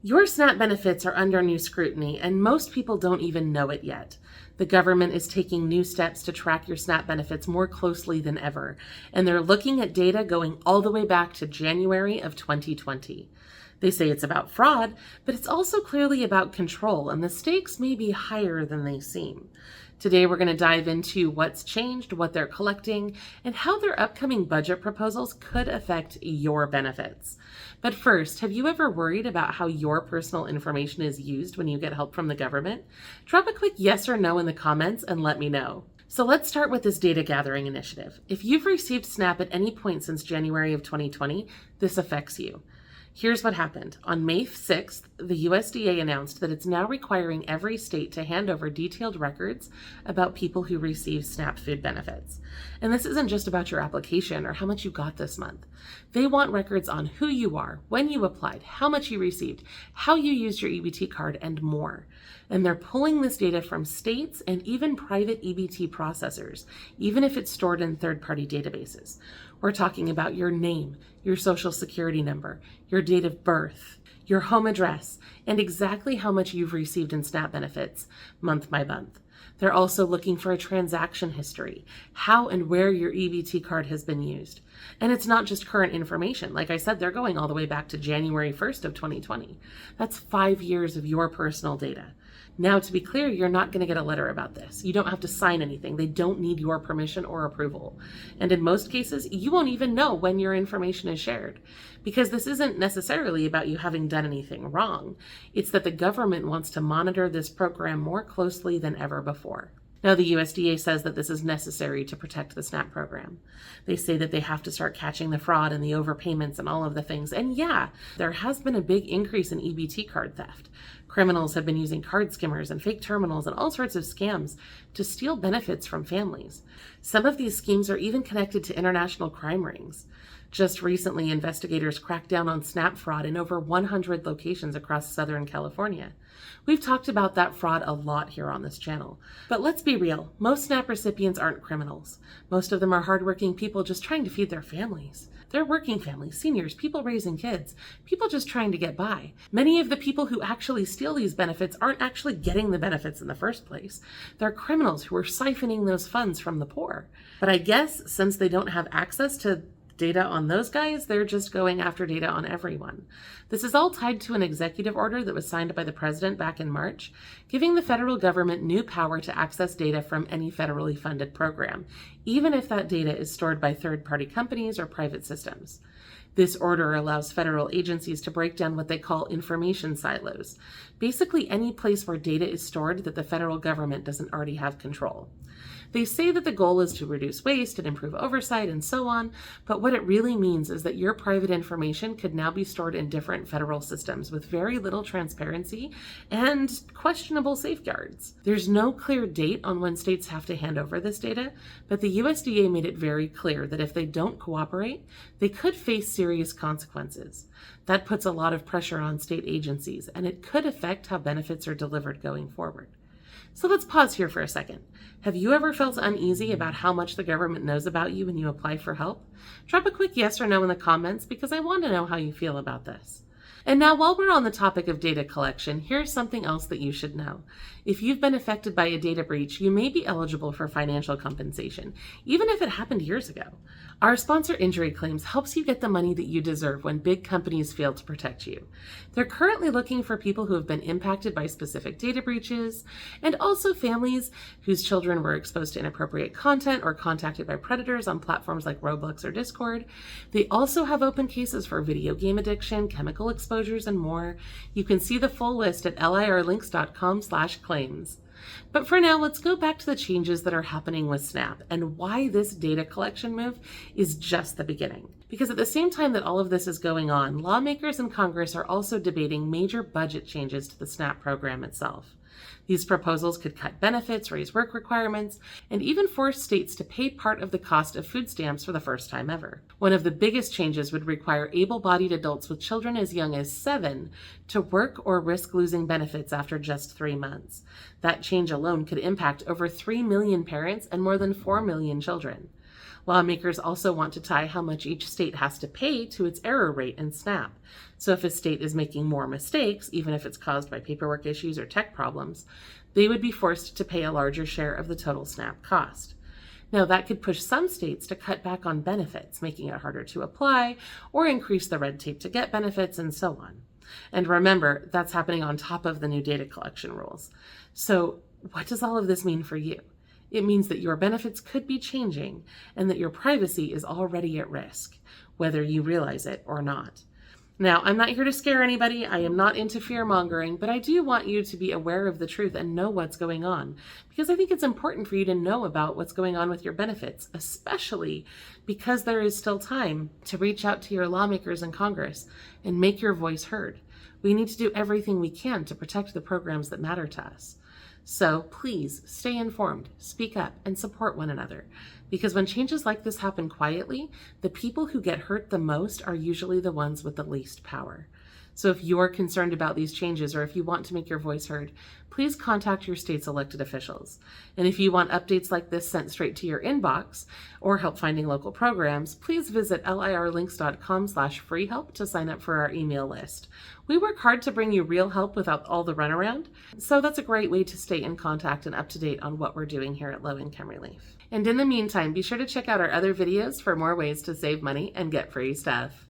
Your SNAP benefits are under new scrutiny, and most people don't even know it yet. The government is taking new steps to track your SNAP benefits more closely than ever, and they're looking at data going all the way back to January of 2020. They say it's about fraud, but it's also clearly about control, and the stakes may be higher than they seem. Today, we're going to dive into what's changed, what they're collecting, and how their upcoming budget proposals could affect your benefits. But first, have you ever worried about how your personal information is used when you get help from the government? Drop a quick yes or no in the comments and let me know. So let's start with this data gathering initiative. If you've received SNAP at any point since January of 2020, this affects you. Here's what happened. On May 6th, the USDA announced that it's now requiring every state to hand over detailed records about people who receive SNAP food benefits. And this isn't just about your application or how much you got this month. They want records on who you are, when you applied, how much you received, how you used your EBT card, and more. And they're pulling this data from states and even private EBT processors, even if it's stored in third-party databases. We're talking about your name, your social security number, your date of birth, your home address, and exactly how much you've received in SNAP benefits month by month. They're also looking for a transaction history, how and where your EBT card has been used. And it's not just current information. Like I said, they're going all the way back to January 1st of 2020. That's 5 years of your personal data. Now, to be clear, you're not going to get a letter about this. You don't have to sign anything. They don't need your permission or approval. And in most cases, you won't even know when your information is shared, because this isn't necessarily about you having done anything wrong. It's that the government wants to monitor this program more closely than ever before. Now, the USDA says that this is necessary to protect the SNAP program. They say that they have to start catching the fraud and the overpayments and all of the things. And yeah, there has been a big increase in EBT card theft. Criminals have been using card skimmers and fake terminals and all sorts of scams to steal benefits from families. Some of these schemes are even connected to international crime rings. Just recently, investigators cracked down on SNAP fraud in over 100 locations across Southern California. We've talked about that fraud a lot here on this channel. But let's be real, most SNAP recipients aren't criminals. Most of them are hardworking people just trying to feed their families. They're working families, seniors, people raising kids, people just trying to get by. Many of the people who actually steal these benefits aren't actually getting the benefits in the first place. They're criminals who are siphoning those funds from the poor. But I guess since they don't have access to data on those guys, they're just going after data on everyone. This is all tied to an executive order that was signed by the president back in March, giving the federal government new power to access data from any federally funded program, even if that data is stored by third-party companies or private systems. This order allows federal agencies to break down what they call information silos, basically any place where data is stored that the federal government doesn't already have control. They say that the goal is to reduce waste and improve oversight and so on, but what it really means is that your private information could now be stored in different federal systems with very little transparency and questionable safeguards. There's no clear date on when states have to hand over this data, but the USDA made it very clear that if they don't cooperate, they could face serious consequences. That puts a lot of pressure on state agencies, and it could affect how benefits are delivered going forward. So let's pause here for a second. Have you ever felt uneasy about how much the government knows about you when you apply for help? Drop a quick yes or no in the comments because I want to know how you feel about this. And now, while we're on the topic of data collection, here's something else that you should know. If you've been affected by a data breach, you may be eligible for financial compensation, even if it happened years ago. Our sponsor Injury Claims helps you get the money that you deserve when big companies fail to protect you. They're currently looking for people who have been impacted by specific data breaches, and also families whose children were exposed to inappropriate content or contacted by predators on platforms like Roblox or Discord. They also have open cases for video game addiction, chemical exposures, and more. You can see the full list at lirlinks.com/claims. But for now, let's go back to the changes that are happening with SNAP and why this data collection move is just the beginning. Because at the same time that all of this is going on, lawmakers in Congress are also debating major budget changes to the SNAP program itself. These proposals could cut benefits, raise work requirements, and even force states to pay part of the cost of food stamps for the first time ever. One of the biggest changes would require able-bodied adults with children as young as 7 to work or risk losing benefits after just 3 months. That change alone could impact over 3 million parents and more than 4 million children. Lawmakers also want to tie how much each state has to pay to its error rate in SNAP. So if a state is making more mistakes, even if it's caused by paperwork issues or tech problems, they would be forced to pay a larger share of the total SNAP cost. Now, that could push some states to cut back on benefits, making it harder to apply, or increase the red tape to get benefits, and so on. And remember, that's happening on top of the new data collection rules. So, what does all of this mean for you? It means that your benefits could be changing and that your privacy is already at risk, whether you realize it or not. Now, I'm not here to scare anybody. I am not into fear mongering, but I do want you to be aware of the truth and know what's going on, because I think it's important for you to know about what's going on with your benefits, especially because there is still time to reach out to your lawmakers in Congress and make your voice heard. We need to do everything we can to protect the programs that matter to us. So please stay informed, speak up, and support one another. Because when changes like this happen quietly, the people who get hurt the most are usually the ones with the least power. So if you're concerned about these changes, or if you want to make your voice heard, please contact your state's elected officials. And if you want updates like this sent straight to your inbox or help finding local programs, please visit lirlinks.com/freehelp to sign up for our email list. We work hard to bring you real help without all the runaround, so that's a great way to stay in contact and up to date on what we're doing here at Low Income Relief. And in the meantime, be sure to check out our other videos for more ways to save money and get free stuff.